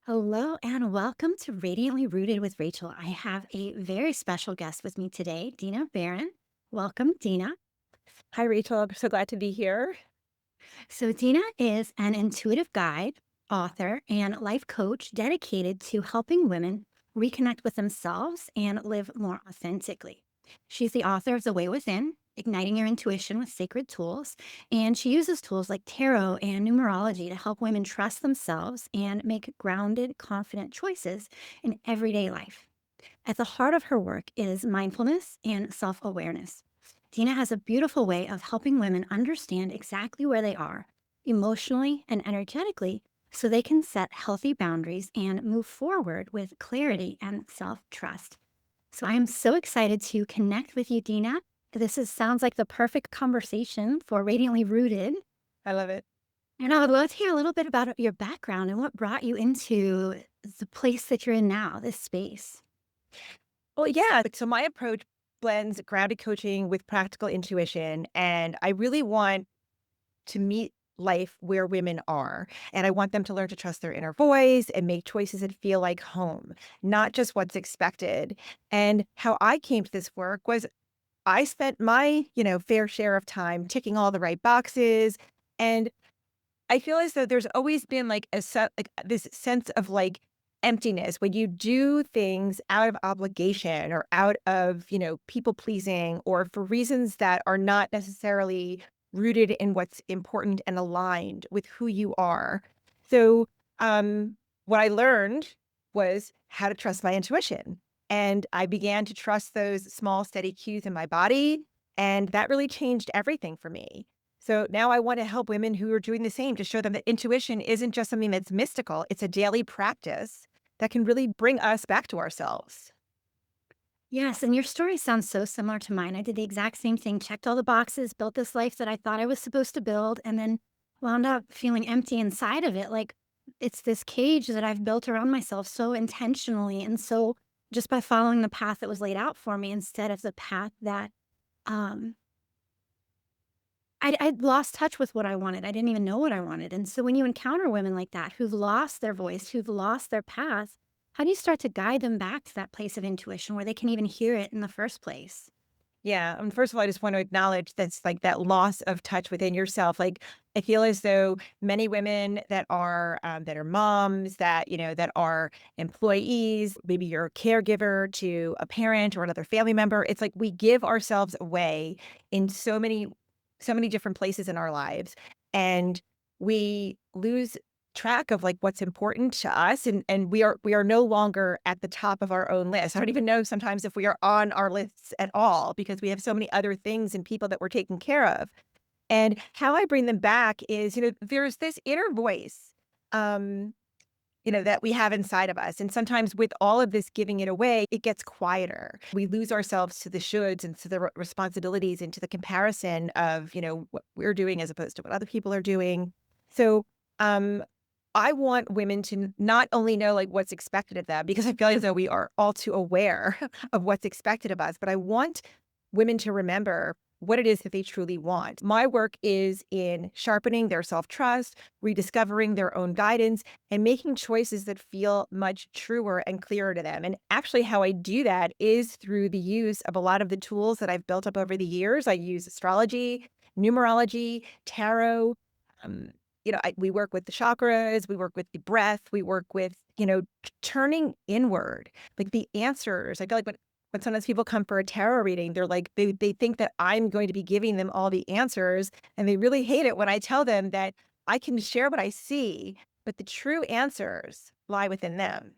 Hello and welcome to Radiantly Rooted with Rachel. I have a very special guest with me today, Dina Berrin. Welcome, Dina. Hi, Rachel. I'm so glad to be here. So, Dina is an intuitive guide, author, and life coach dedicated to helping women reconnect with themselves and live more authentically. She's the author of The Way Within, Igniting Your Intuition with Sacred Tools, and she uses tools like tarot and numerology to help women trust themselves and make grounded, confident choices in everyday life. At the heart of her work is mindfulness and self awareness. Dina has a beautiful way of helping women understand exactly where they are, emotionally and energetically, so they can set healthy boundaries and move forward with clarity and self trust. So I am so excited to connect with you, Dina. Sounds like the perfect conversation for Radiantly Rooted. I love it. And I would love to hear a little bit about your background and what brought you into the place that you're in now, this space. Well, yeah. So my approach blends grounded coaching with practical intuition. And I really want to meet life where women are. And I want them to learn to trust their inner voice and make choices that feel like home, not just what's expected. And how I came to this work was I spent my, fair share of time ticking all the right boxes. And I feel as though there's always been like like this sense of like emptiness when you do things out of obligation or out of, people pleasing or for reasons that are not necessarily rooted in what's important and aligned with who you are. So, what I learned was how to trust my intuition. And I began to trust those small, steady cues in my body. And that really changed everything for me. So now I want to help women who are doing the same to show them that intuition isn't just something that's mystical, it's a daily practice that can really bring us back to ourselves. Yes, and your story sounds so similar to mine. I did the exact same thing, checked all the boxes, built this life that I thought I was supposed to build, and then wound up feeling empty inside of it. Like it's this cage that I've built around myself so intentionally and so just by following the path that was laid out for me instead of the path that um I'd lost touch with what I wanted. I didn't even know what I wanted. And so when you encounter women like that who've lost their voice, who've lost their path, how do you start to guide them back to that place of intuition where they can even hear it in the first place? Yeah. First of all, I just want to acknowledge that's like that loss of touch within yourself. Like I feel as though many women that are moms, that are employees, maybe you're a caregiver to a parent or another family member. It's like we give ourselves away in so many different places in our lives, and we lose track of like what's important to us, and we are no longer at the top of our own list. I don't even know sometimes if we are on our lists at all because we have so many other things and people that we're taking care of. And how I bring them back is, there's this inner voice, um, that we have inside of us. And sometimes with all of this giving it away, it gets quieter. We lose ourselves to the shoulds and to the responsibilities and to the comparison of, what we're doing as opposed to what other people are doing. So, um, I want women to not only know like what's expected of them, because I feel as though we are all too aware of what's expected of us, but I want women to remember what it is that they truly want. My work is in sharpening their self trust, rediscovering their own guidance, and making choices that feel much truer and clearer to them. And actually, how I do that is through the use of a lot of the tools that I've built up over the years. I use astrology, numerology, tarot. Um, we work with the chakras, we work with the breath, we work with, turning inward, like the answers. I feel like when sometimes people come for a tarot reading, they're like, they think that I'm going to be giving them all the answers, and they really hate it when I tell them that I can share what I see, but the true answers lie within them.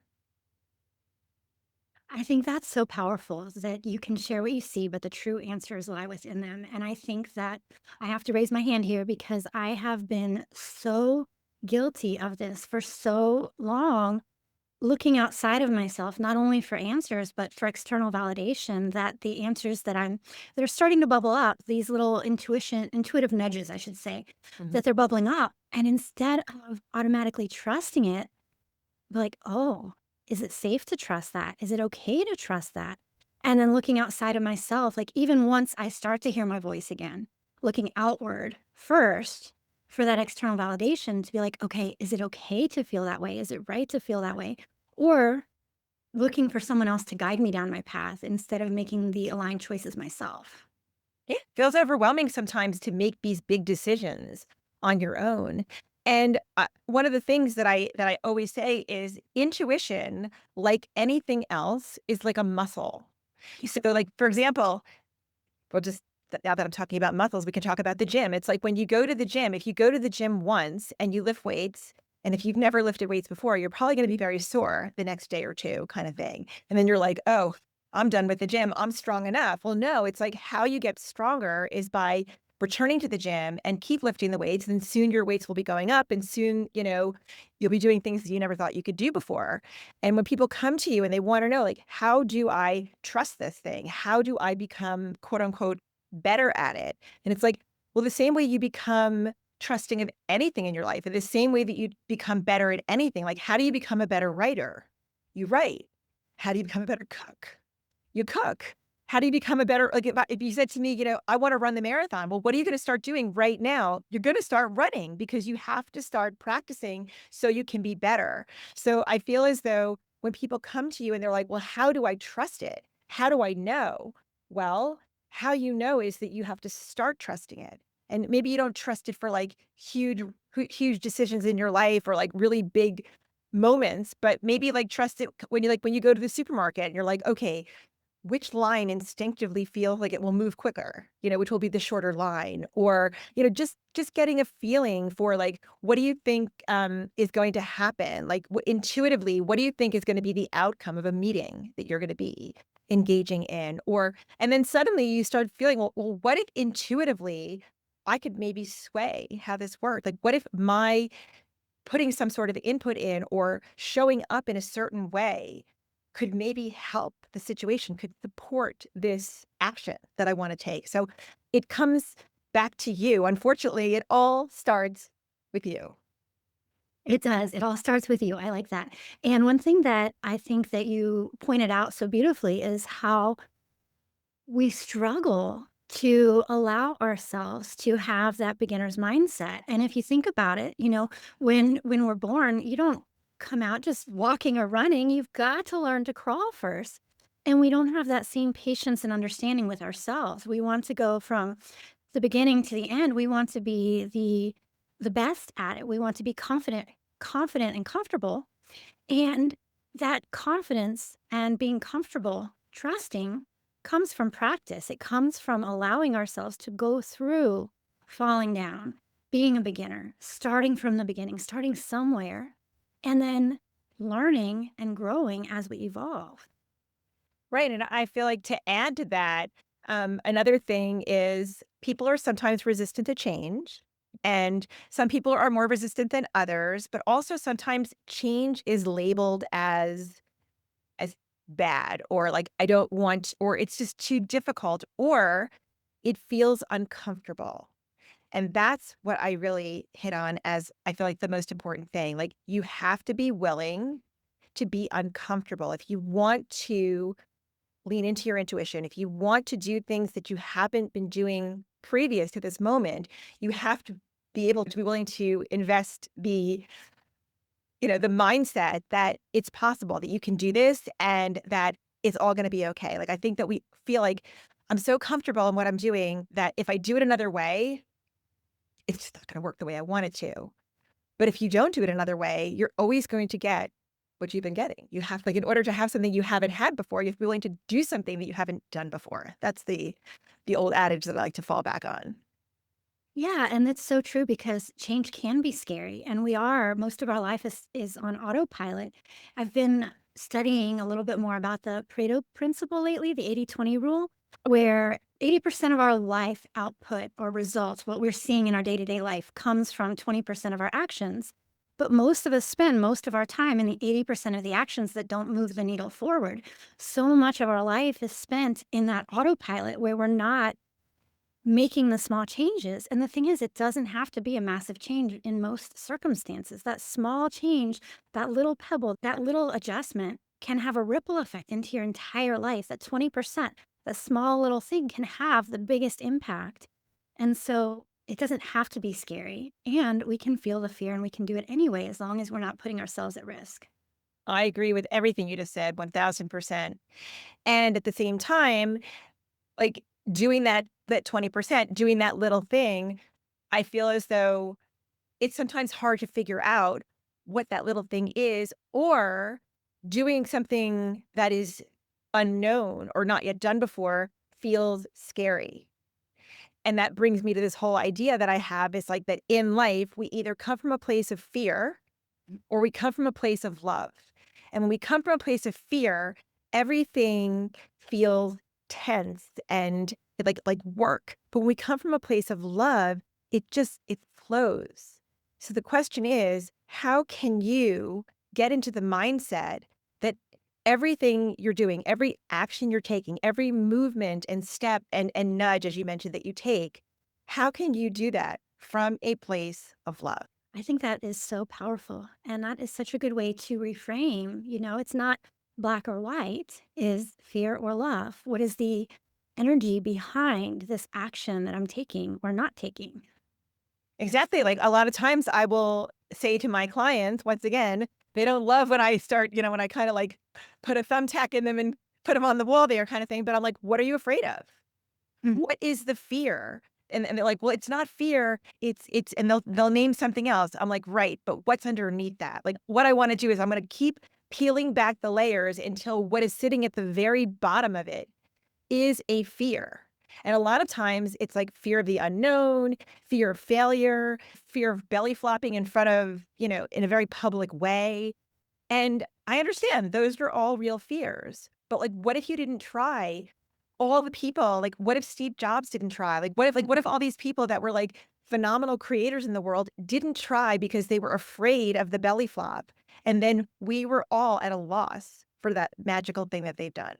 I think that's so powerful is that you can share what you see, but the true answers lie within them. And I think that I have to raise my hand here because I have been so guilty of this for so long, looking outside of myself, not only for answers, but for external validation that the answers they're starting to bubble up, these little intuitive nudges, I should say, Mhm. that they're bubbling up. And instead of automatically trusting it, like, "Oh, is it safe to trust that? Is it okay to trust that?" And then looking outside of myself, like, even once I start to hear my voice again, looking outward first, for that external validation to be like, okay, is it okay to feel that way? Is it right to feel that way? Or looking for someone else to guide me down my path instead of making the aligned choices myself. Yeah, feels overwhelming sometimes to make these big decisions on your own. And one of the things that I always say is intuition, like anything else, is like a muscle. So, like for example, we'll just now that I'm talking about muscles, we can talk about the gym. It's like when you go to the gym, if you go to the gym once and you lift weights, and if you've never lifted weights before, you're probably going to be very sore the next day or two, kind of thing. And then you're like, oh, I'm done with the gym. I'm strong enough. Well, no, it's like how you get stronger is by returning to the gym and keep lifting the weights. And soon your weights will be going up. And soon, you'll be doing things that you never thought you could do before. And when people come to you and they want to know, like, how do I trust this thing? How do I become quote unquote better at it? And it's like, well, the same way you become trusting of anything in your life, in the same way that you become better at anything, like, how do you become a better writer? You write. How do you become a better cook? You cook. How do you become a better, like, if you said to me, I want to run the marathon. Well, what are you going to start doing right now? You're going to start running because you have to start practicing so you can be better. So I feel as though when people come to you and they're like, well, how do I trust it? How do I know? Well, how you know is that you have to start trusting it. And maybe you don't trust it for like huge decisions in your life or like really big moments, but maybe like trust it when you go to the supermarket and you're like, okay, which line instinctively feels like it will move quicker, which will be the shorter line, or, just getting a feeling for like, what do you think is going to happen? Like intuitively, what do you think is going to be the outcome of a meeting that you're going to be engaging in? And then suddenly you start feeling, well, what if intuitively I could maybe sway how this worked? Like, what if my putting some sort of input in or showing up in a certain way could maybe help the situation, could support this action that I want to take. So it comes back to you. Unfortunately, it all starts with you. It does. It all starts with you. I like that. And one thing that I think that you pointed out so beautifully is how we struggle to allow ourselves to have that beginner's mindset. And if you think about it, when we're born, you don't come out just walking or running. You've got to learn to crawl first. And we don't have that same patience and understanding with ourselves. We want to go from the beginning to the end. We want to be the best at it. We want to be confident and comfortable. And that confidence and being comfortable, trusting comes from practice. It comes from allowing ourselves to go through falling down, being a beginner, starting from the beginning, starting somewhere, and then learning and growing as we evolve. Right. And I feel like to add to that, another thing is people are sometimes resistant to change. And some people are more resistant than others, but also sometimes change is labeled as bad or like I don't want or it's just too difficult or it feels uncomfortable. And that's what I really hit on as I feel like the most important thing. Like you have to be willing to be uncomfortable. If you want to lean into your intuition, if you want to do things that you haven't been doing previous to this moment, you have to be able to be willing to invest the mindset that it's possible that you can do this and that it's all going to be okay. Like, I think that we feel like I'm so comfortable in what I'm doing that if I do it another way, it's just not going to work the way I want it to. But if you don't do it another way, you're always going to get what you've been getting. You have like in order to have something you haven't had before, you have to be willing to do something that you haven't done before. That's the old adage that I like to fall back on. Yeah, and that's so true because change can be scary, and most of our life is on autopilot. I've been studying a little bit more about the Pareto principle lately, the 80-20 rule, where 80% of our life output or results, what we're seeing in our day-to-day life, comes from 20% of our actions. But most of us spend most of our time in the 80% of the actions that don't move the needle forward. So much of our life is spent in that autopilot where we're not making the small changes. And the thing is, it doesn't have to be a massive change in most circumstances. That small change, that little pebble, that little adjustment can have a ripple effect into your entire life. That 20%, that small little thing can have the biggest impact. And so It doesn't have to be scary. And we can feel the fear and we can do it anyway, as long as we're not putting ourselves at risk. I agree with everything you just said 1000%. And at the same time, like doing that 20%, doing that little thing, I feel as though it's sometimes hard to figure out what that little thing is, or doing something that is unknown or not yet done before feels scary. And that brings me to this whole idea that I have is like that in life, we either come from a place of fear or we come from a place of love. And when we come from a place of fear, everything feels tense and like work. But when we come from a place of love, it flows. So the question is, how can you get into the mindset that everything you're doing, every action you're taking, every movement and step and nudge, as you mentioned, that you take, how can you do that from a place of love? I think that is so powerful. And that is such a good way to reframe. It's not black or white, is fear or love. What is the energy behind this action that I'm taking or not taking? Exactly, like, a lot of times I will say to my clients, once again, they don't love when I start, when I kinda, like, put a thumbtack in them and put them on the wall there kinda thing, but I'm like, "What are you afraid of? Mm. What is the fear?" And they're like, "Well, it's not fear, it's" and they'll name something else. I'm like, "Right, but what's underneath that?" Like, what I wanna do is I'm gonna keep peeling back the layers until what is sitting at the very bottom of it is a fear. And a lot of times it's like fear of the unknown, fear of failure, fear of belly flopping in front of, in a very public way. And I understand those are all real fears. But like, what if you didn't try all the people? Like, what if Steve Jobs didn't try? Like, what if all these people that were like phenomenal creators in the world didn't try because they were afraid of the belly flop? And then we were all at a loss for that magical thing that they've done.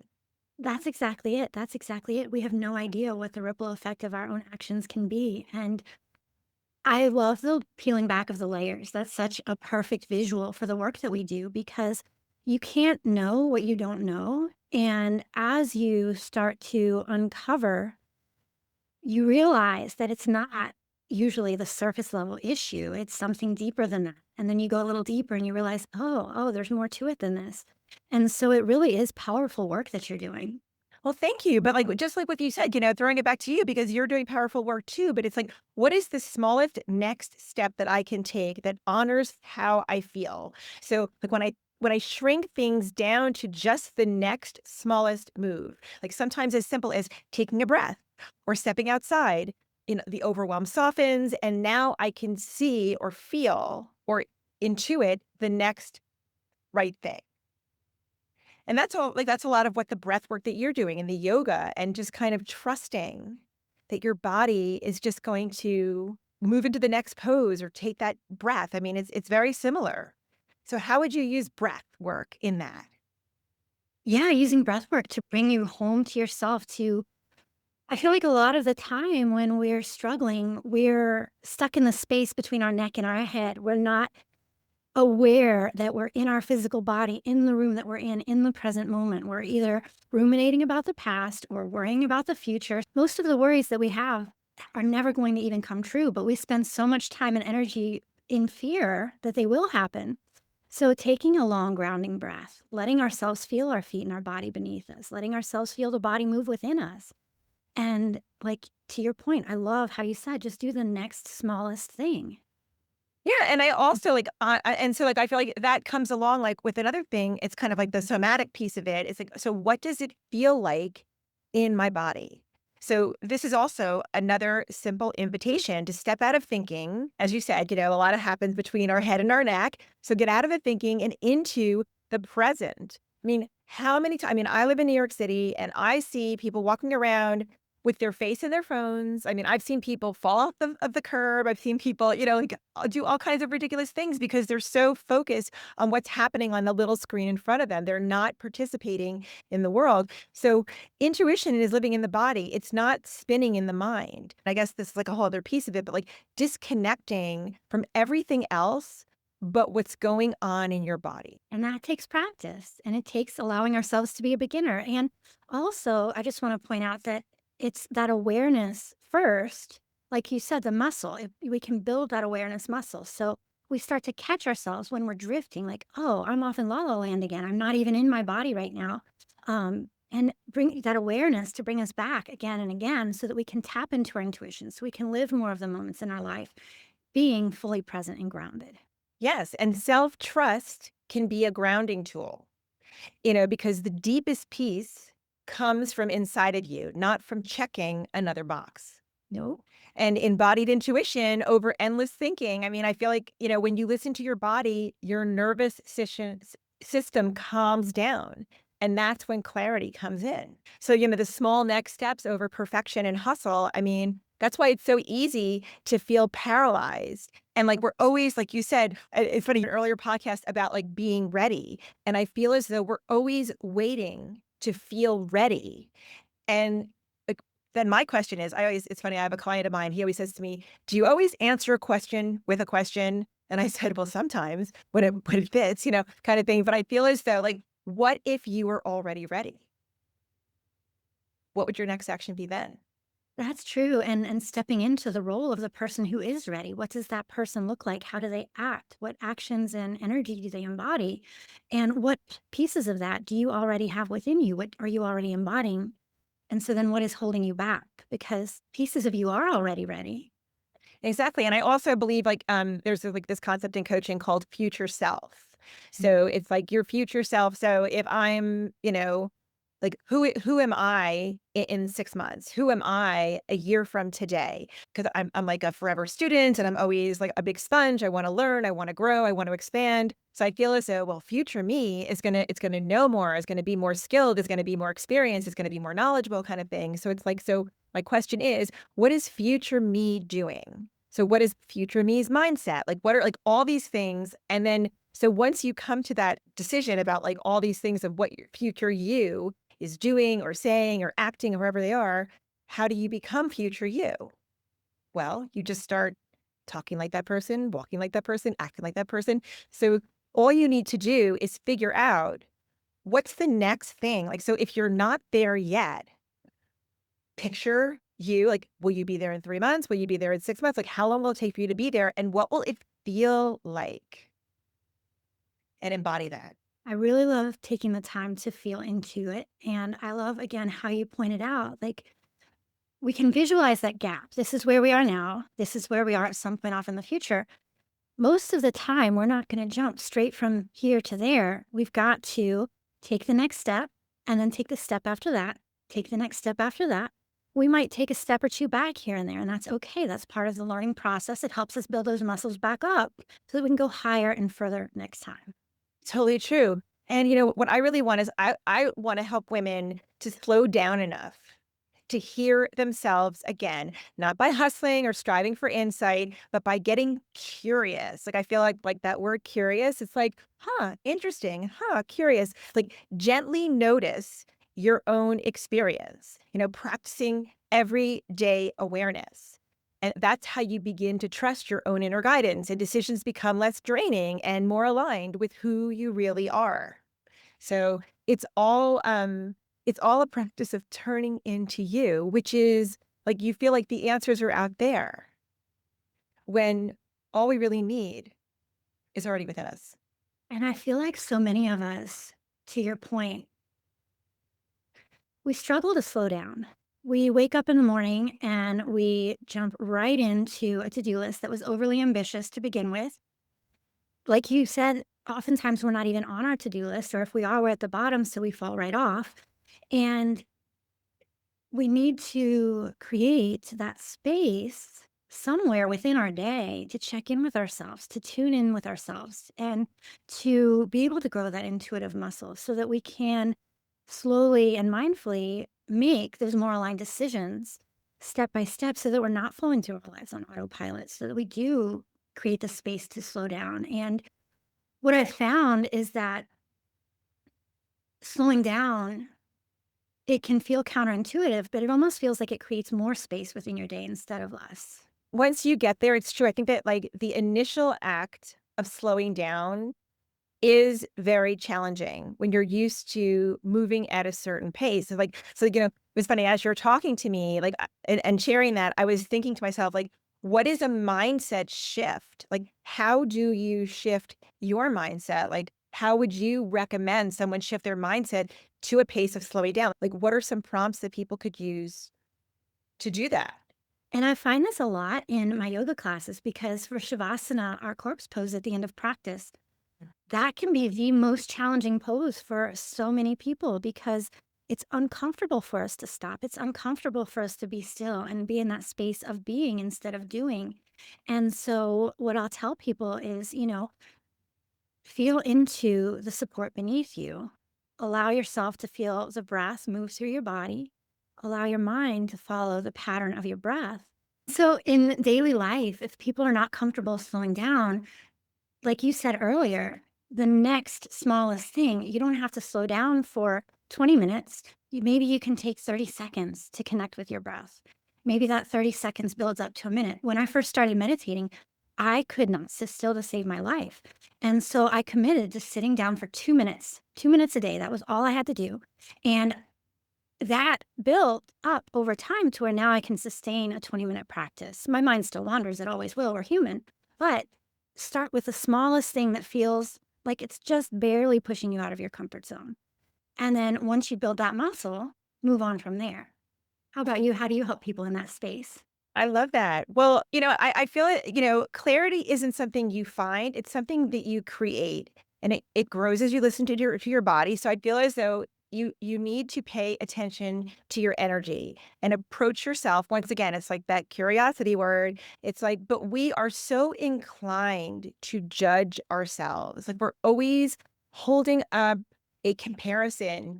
That's exactly it. That's exactly it. We have no idea what the ripple effect of our own actions can be. And I love the peeling back of the layers. That's such a perfect visual for the work that we do because you can't know what you don't know. And as you start to uncover, you realize that it's not usually the surface level issue. It's something deeper than that. And then you go a little deeper and you realize, oh, there's more to it than this. And so it really is powerful work that you're doing. Well, thank you. But like just like what you said, throwing it back to you because you're doing powerful work too. But it's like, what is the smallest next step that I can take that honors how I feel? So like when I shrink things down to just the next smallest move, like sometimes as simple as taking a breath or stepping outside, the overwhelm softens, and now I can see or feel or intuit the next right thing. And that's a lot of what the breath work that you're doing and the yoga and just kind of trusting that your body is just going to move into the next pose or take that breath. I mean, it's very similar. So how would you use breath work in that? Yeah, using breath work to bring you home to yourself to I feel like a lot of the time when we're struggling, we're stuck in the space between our neck and our head. We're not aware that we're in our physical body, in the room that we're in the present moment. We're either ruminating about the past or worrying about the future. Most of the worries that we have are never going to even come true, but we spend so much time and energy in fear that they will happen. So, taking a long grounding breath, letting ourselves feel our feet and our body beneath us, letting ourselves feel the body move within us. And, like, to your point, I love how you said, just do the next smallest thing. Yeah, and I also like, and so like I feel like that comes along like with another thing. It's kind of like the somatic piece of it. It's like, so what does it feel like in my body? So this is also another simple invitation to step out of thinking. As you said, a lot of happens between our head and our neck. So get out of the thinking and into the present. I mean, how many times? I mean, I live in New York City and I see people walking around with their face in their phones. I mean, I've seen people fall off of the curb. I've seen people, like, do all kinds of ridiculous things because they're so focused on what's happening on the little screen in front of them. They're not participating in the world. So intuition is living in the body. It's not spinning in the mind. I guess this is like a whole other piece of it, but like disconnecting from everything else but what's going on in your body. And that takes practice and it takes allowing ourselves to be a beginner. And also, I just want to point out that it's that awareness first. like you said, the muscle, we can build that awareness muscle. So we start to catch ourselves when we're drifting, like, oh, I'm off in la la land again. I'm not even in my body right now. And bring that awareness to bring us back again and again so that we can tap into our intuition, so we can live more of the moments in our life being fully present and grounded. Yes, and self-trust can be a grounding tool, you know, because the deepest peace comes from inside of you, not from checking another box. No. And embodied intuition over endless thinking. I mean, I feel like, you know, when you listen to your body, your system calms down. And that's when clarity comes in. So, you know, the small next steps over perfection and hustle, I mean, that's why it's so easy to feel paralyzed. And like we're always, like you said, it's funny, an earlier podcast about like being ready. And I feel as though we're always waiting to feel ready. And, like, then my question is, I always it's funny, I have a client of mine, he always says to me, "Do you always answer a question with a question?" And I said, "Well, sometimes when it fits, you know, kind of thing." But I feel as though, like, what if you were already ready? What would your next action be then? That's true, and stepping into the role of the person who is ready. What does that person look like? How do they act? What actions and energy do they embody? And what pieces of that do you already have within you? What are you already embodying? And so then what is holding you back? Because pieces of you are already ready. Exactly, and I also believe, like, there's, like, this concept in coaching called future self. Mm. So, it's like your future self. So, if I'm, you know, like, who am I in 6 months? Who am I a year from today? Because I 'Cause I'm like a forever student, and I'm always, like, a big sponge. I wanna learn, I wanna grow, I want to expand. So, I feel as though, well, future me is gonna know more, is gonna be more skilled, is gonna be more experienced, is gonna be more knowledgeable kind of thing. So, it's like so my question is, what is future me doing? So what is future me's mindset? Like, what are like all these things? And then, so once you come to that decision about like all these things of what your future you is doing or saying or acting or wherever they are, how do you become future you? Well, you just start talking like that person, walking like that person, acting like that person. So all you need to do is figure out what's the next thing. Like, so if you're not there yet, picture you, like, will you be there in 3 months? Will you be there in 6 months? Like, how long will it take for you to be there, and what will it feel like? And embody that. I really love taking the time to feel into it. And I love, again, how you pointed out, like, we can visualize that gap. This is where we are now. This is where we are at some point off in the future. Most of the time, we're not going to jump straight from here to there. We've got to take the next step and then take the step after that, take the next step after that. We might take a step or two back here and there, and that's okay. That's part of the learning process. It helps us build those muscles back up so that we can go higher and further next time. Totally true. And, you know, what I really want is I wanna help women to slow down enough to hear themselves again, not by hustling or striving for insight, but by getting curious. Like, I feel like that word curious, it's like, "Huh, interesting. Huh, curious." Like, gently notice your own experience, you know, practicing everyday awareness. And that's how you begin to trust your own inner guidance, and decisions become less draining and more aligned with who you really are. So it's all a practice of turning into you, which is like you feel like the answers are out there when all we really need is already within us. And I feel like so many of us, to your point, we struggle to slow down. We wake up in the morning and we jump right into a to do list that was overly ambitious to begin with. Like you said, oftentimes we're not even on our to do list, or if we are, we're at the bottom, so we fall right off. And we need to create that space somewhere within our day to check in with ourselves, to tune in with ourselves, and to be able to grow that intuitive muscle so that we can slowly and mindfully make those more aligned decisions step by step so that we're not flowing through our lives on autopilot, so that we do create the space to slow down. And what I've found is that slowing down, it can feel counterintuitive, but it almost feels like it creates more space within your day instead of less. Once you get there, it's true. I think that like the initial act of slowing down is very challenging when you're used to moving at a certain pace. So, like, you know, was funny as you're talking to me, like, and sharing that, I was thinking to myself, like, what is a mindset shift? Like, how do you shift your mindset? Like, how would you recommend someone shift their mindset to a pace of slowing down? Like, what are some prompts that people could use to do that? And I find this a lot in my yoga classes because for Shavasana, our corpse pose at the end of practice, that can be the most challenging pose for so many people because it's uncomfortable for us to stop. It's uncomfortable for us to be still and be in that space of being instead of doing. And so, what I'll tell people is, feel into the support beneath you. Allow yourself to feel the breath move through your body. Allow your mind to follow the pattern of your breath. So, in daily life, if people are not comfortable slowing down, like you said earlier, the next smallest thing, you don't have to slow down for 20 minutes. Maybe you can take 30 seconds to connect with your breath. Maybe that 30 seconds builds up to a minute. When I first started meditating, I could not sit still to save my life. And so I committed to sitting down for 2 minutes, 2 minutes a day. That was all I had to do. And that built up over time to where now I can sustain a 20-minute practice. My mind still wanders, it always will, we're human. But start with the smallest thing that feels like it's just barely pushing you out of your comfort zone. And then once you build that muscle, move on from there. How about you? How do you help people in that space? I love that. Well, I feel it, clarity isn't something you find, it's something that you create. And it grows as you listen to your body. So I feel as though you need to pay attention to your energy and approach yourself. Once again, it's like that curiosity word. It's like, but we are so inclined to judge ourselves. Like we're always holding up a comparison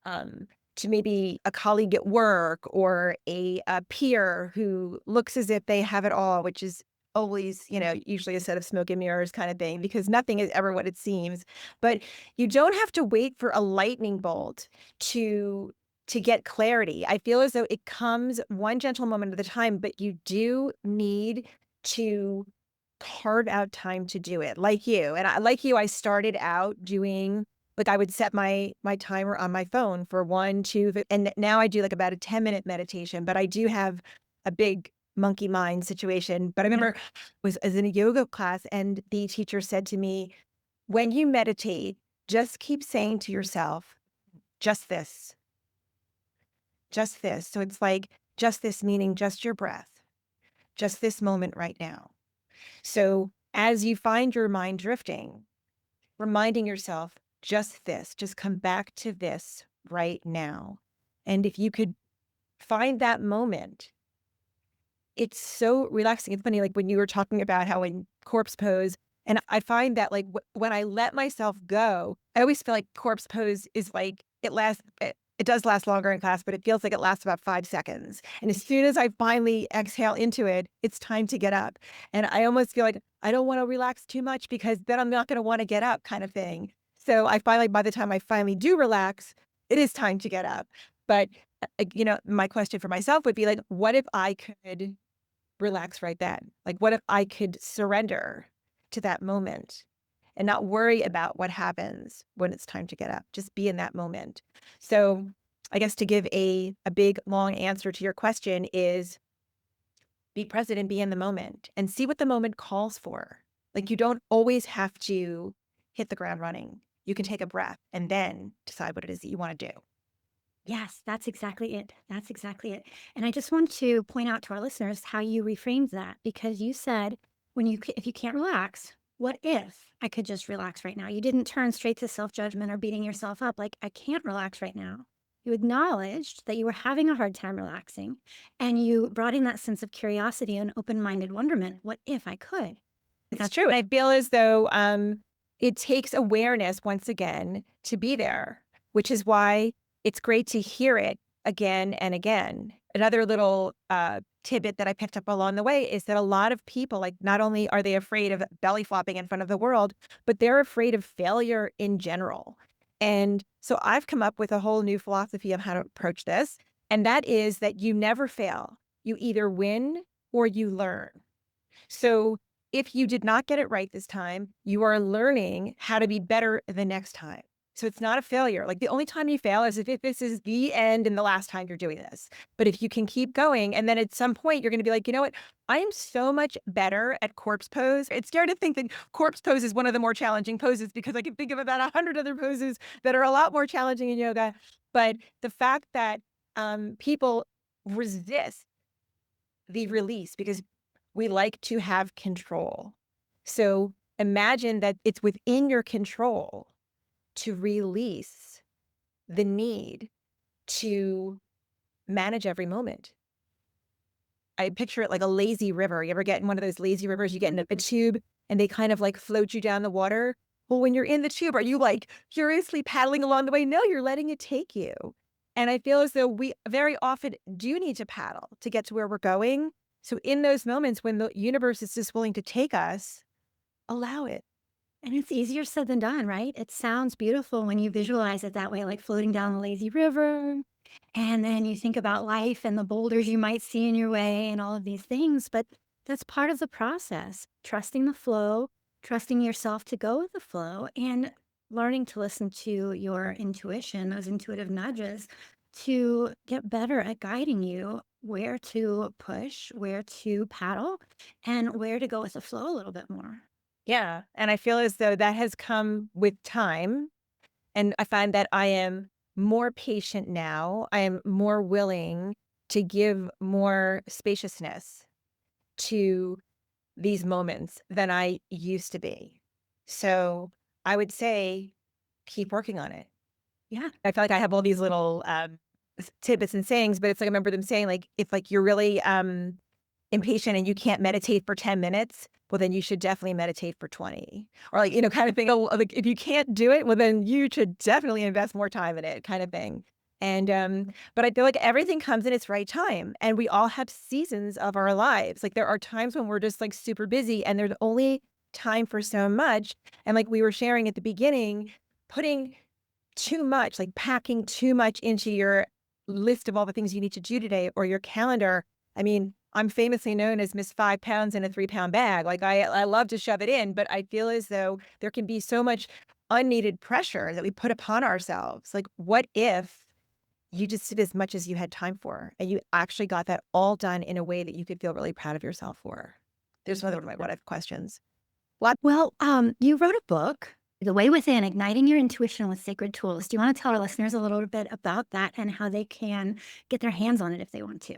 um to maybe a colleague at work or a peer who looks as if they have it all, which is always, usually a set of smoke and mirrors kind of thing, because nothing is ever what it seems. But you don't have to wait for a lightning bolt to to get clarity. I feel as though it comes one gentle moment at a time, but you do need to carve out time to do it like you. And like you, I started out doing like I would set my timer on my phone for 1, 2, and now I do like about a 10-minute meditation, but I do have a big monkey mind situation. But I remember was in a yoga class and the teacher said to me, "When you meditate, just keep saying to yourself, just this, just this." So it's like just this meaning just your breath, just this moment right now. So as you find your mind drifting, reminding yourself, just this, just come back to this right now. And if you could find that moment, it's so relaxing. It's funny, like when you were talking about how in corpse pose, and I find that like when I let myself go, I always feel like corpse pose is like it does last longer in class, but it feels like it lasts about 5 seconds. And as soon as I finally exhale into it, it's time to get up. And I almost feel like I don't want to relax too much because then I'm not going to want to get up kind of thing. So I find like by the time I finally do relax, it is time to get up. But my question for myself would be like, what if I could relax right then? Like, what if I could surrender to that moment and not worry about what happens when it's time to get up? Just be in that moment. So, I guess to give a big long answer to your question is be present and be in the moment and see what the moment calls for. Like, you don't always have to hit the ground running. You can take a breath and then decide what it is that you want to do. Yes, that's exactly it. That's exactly it. And I just want to point out to our listeners how you reframed that because you said, if you can't relax, what if I could just relax right now? You didn't turn straight to self judgment or beating yourself up like, I can't relax right now. You acknowledged that you were having a hard time relaxing and you brought in that sense of curiosity and open minded wonderment. What if I could? It's That's true. And I feel as though it takes awareness once again to be there, which is why it's great to hear it again and again. Another little tidbit that I picked up along the way is that a lot of people, like, not only are they afraid of belly flopping in front of the world, but they're afraid of failure in general. And so I've come up with a whole new philosophy of how to approach this. And that is that you never fail. You either win or you learn. So if you did not get it right this time, you are learning how to be better the next time. So it's not a failure. Like the only time you fail is if this is the end and the last time you're doing this. But if you can keep going, and then at some point you're going to be like, you know what? I am so much better at corpse pose. It's scary to think that corpse pose is one of the more challenging poses because I can think of about 100 other poses that are a lot more challenging in yoga. But the fact that people resist the release because we like to have control. So imagine that it's within your control to release the need to manage every moment. I picture it like a lazy river. You ever get in one of those lazy rivers? You get in a tube and they kind of like float you down the water. Well, when you're in the tube, are you like curiously paddling along the way? No, you're letting it take you. And I feel as though we very often do need to paddle to get to where we're going. So in those moments when the universe is just willing to take us, allow it. And it's easier said than done, right? It sounds beautiful when you visualize it that way, like floating down the lazy river. And then you think about life and the boulders you might see in your way and all of these things. But that's part of the process. Trusting the flow, trusting yourself to go with the flow, and learning to listen to your intuition, those intuitive nudges, to get better at guiding you where to push, where to paddle, and where to go with the flow a little bit more. Yeah. And I feel as though that has come with time. And I find that I am more patient now. I am more willing to give more spaciousness to these moments than I used to be. So I would say keep working on it. Yeah. I feel like I have all these little tidbits and sayings, but it's like I remember them saying like if like you're really impatient and you can't meditate for 10 minutes, well, then you should definitely meditate for 20 or like, kind of thing. Oh, like if you can't do it, well, then you should definitely invest more time in it kind of thing. And, but I feel like everything comes in its right time and we all have seasons of our lives. Like there are times when we're just like super busy and there's only time for so much. And like we were sharing at the beginning, putting too much, like packing too much into your list of all the things you need to do today or your calendar. I mean, I'm famously known as Miss 5 pounds in a 3 pound bag. Like I love to shove it in, but I feel as though there can be so much unneeded pressure that we put upon ourselves. Like, what if you just did as much as you had time for and you actually got that all done in a way that you could feel really proud of yourself for? There's another one of my what if questions. What? Well, you wrote a book, The Way Within, Igniting Your Intuition with Sacred Tools. Do you want to tell our listeners a little bit about that and how they can get their hands on it if they want to?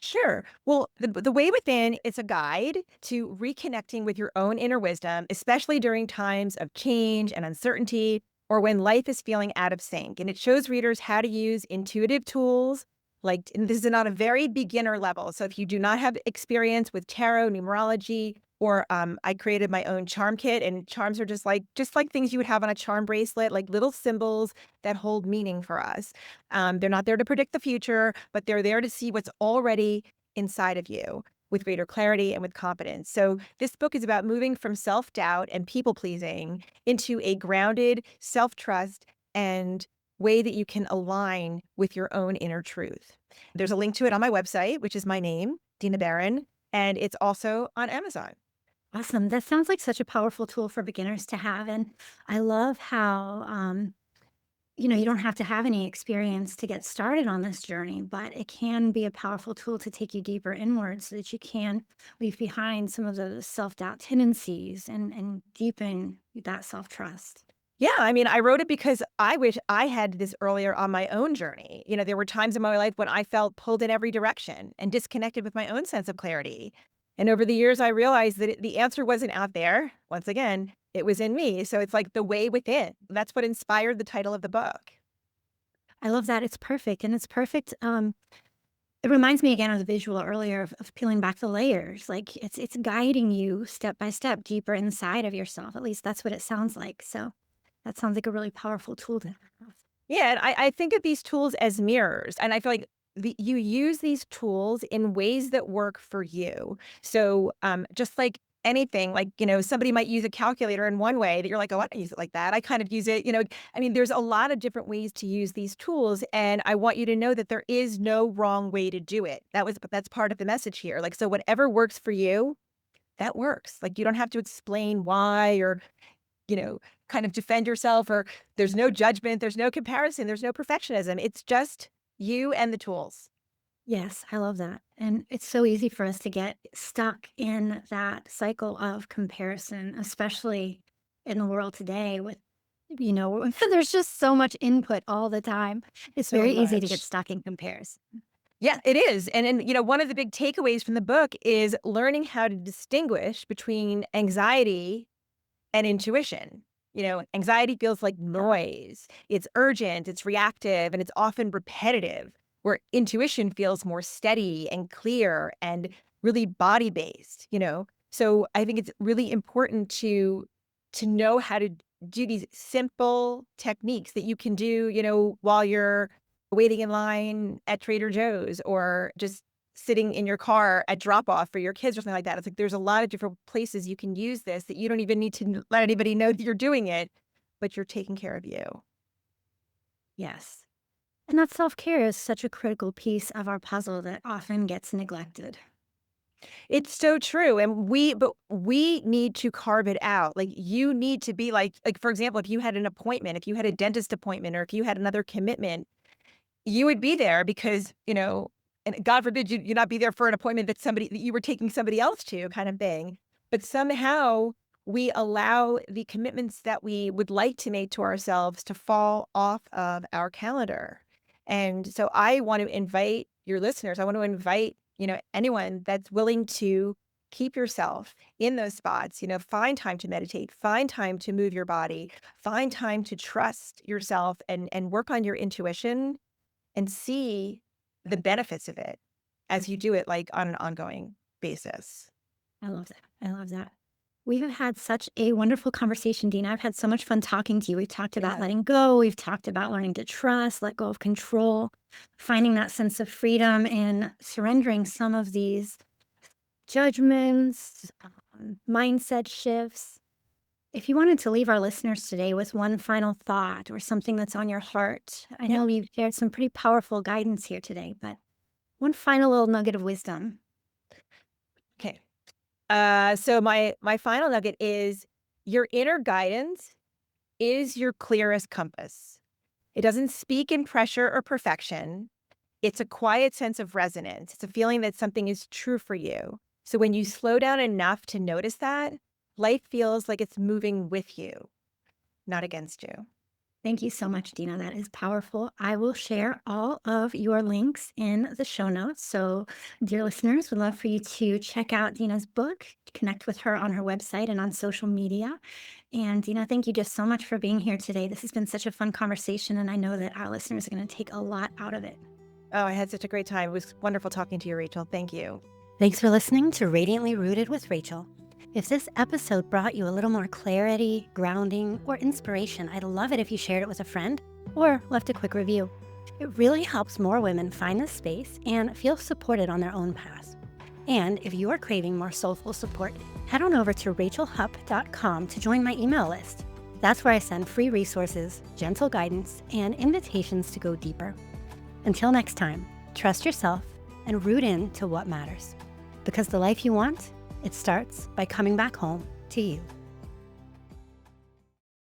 Sure. Well, the way within is a guide to reconnecting with your own inner wisdom, especially during times of change and uncertainty or when life is feeling out of sync. And it shows readers how to use intuitive tools. Like, and this is on a very beginner level. So if you do not have experience with tarot, numerology, or I created my own charm kit, and charms are just like things you would have on a charm bracelet, like little symbols that hold meaning for us. They're not there to predict the future, but they're there to see what's already inside of you with greater clarity and with confidence. So, this book is about moving from self doubt and people pleasing into a grounded self trust and way that you can align with your own inner truth. There's a link to it on my website, which is my name, Dina Berrin, and it's also on Amazon. Awesome. That sounds like such a powerful tool for beginners to have. And I love how, you don't have to have any experience to get started on this journey, but it can be a powerful tool to take you deeper inward so that you can leave behind some of those self doubt tendencies and deepen that self trust. Yeah, I mean, I wrote it because I wish I had this earlier on my own journey. There were times in my life when I felt pulled in every direction and disconnected with my own sense of clarity. And over the years, I realized that the answer wasn't out there. Once again, it was in me. So it's like the way within. That's what inspired the title of the book. I love that. It's perfect. And it's perfect. It reminds me again of the visual earlier of peeling back the layers. Like it's guiding you step by step deeper inside of yourself. At least that's what it sounds like. So that sounds like a really powerful tool to have. Yeah, and I think of these tools as mirrors, and I feel like you use these tools in ways that work for you. So, just like anything, like somebody might use a calculator in one way that you're like, oh, I don't use it like that. I kind of use it. I mean, there's a lot of different ways to use these tools, and I want you to know that there is no wrong way to do it. That's part of the message here. Like, so whatever works for you, that works. Like, you don't have to explain why or you know, kind of defend yourself, or there's no judgment, there's no comparison, there's no perfectionism. It's just you and the tools. Yes, I love that. And it's so easy for us to get stuck in that cycle of comparison, especially in the world today with, there's just so much input all the time. It's So very easy to get much. stuck in comparison. Yeah, it is. And one of the big takeaways from the book is learning how to distinguish between anxiety and intuition. Anxiety feels like noise. It's urgent, it's reactive, and it's often repetitive, where intuition feels more steady and clear and really body-based. So I think it's really important to know how to do these simple techniques that you can do, while you're waiting in line at Trader Joe's, or just sitting in your car at drop off for your kids or something like that. It's like there's a lot of different places you can use this that you don't even need to let anybody know that you're doing it, but you're taking care of you. Yes. And that self care is such a critical piece of our puzzle that often gets neglected. It's so true. But we need to carve it out. Like, you need to be like, for example, if you had an appointment, if you had a dentist appointment, or if you had another commitment, you would be there because, and God forbid you not be there for an appointment that you were taking somebody else to, kind of thing. But somehow we allow the commitments that we would like to make to ourselves to fall off of our calendar. And so I want to invite your listeners, I want to invite, anyone that's willing to keep yourself in those spots, find time to meditate, find time to move your body, find time to trust yourself and work on your intuition and see the benefits of it as you do it, like, on an ongoing basis. I love that. I love that. We've had such a wonderful conversation, Dina. I've had so much fun talking to you. We've talked about Yeah. letting go. We've talked about learning to trust, let go of control, finding that sense of freedom and surrendering some of these judgments, mindset shifts. If you wanted to leave our listeners today with one final thought or something that's on your heart, I Yep. know you've shared some pretty powerful guidance here today, but one final little nugget of wisdom. Okay. So my final nugget is your inner guidance is your clearest compass. It doesn't speak in pressure or perfection. It's a quiet sense of resonance. It's a feeling that something is true for you. So when you slow down enough to notice that, life feels like it's moving with you, not against you. Thank you so much, Dina. That is powerful. I will share all of your links in the show notes. So, dear listeners, would love for you to check out Dina's book, connect with her on her website and on social media. And Dina, thank you just so much for being here today. This has been such a fun conversation, and I know that our listeners are going to take a lot out of it. Oh, I had such a great time. It was wonderful talking to you, Rachel. Thank you. Thanks for listening to Radiantly Rooted with Rachel. If this episode brought you a little more clarity, grounding, or inspiration, I'd love it if you shared it with a friend or left a quick review. It really helps more women find this space and feel supported on their own paths. And if you are craving more soulful support, head on over to rachelhupp.com to join my email list. That's where I send free resources, gentle guidance, and invitations to go deeper. Until next time, trust yourself and root in to what matters. Because the life you want, it starts by coming back home to you.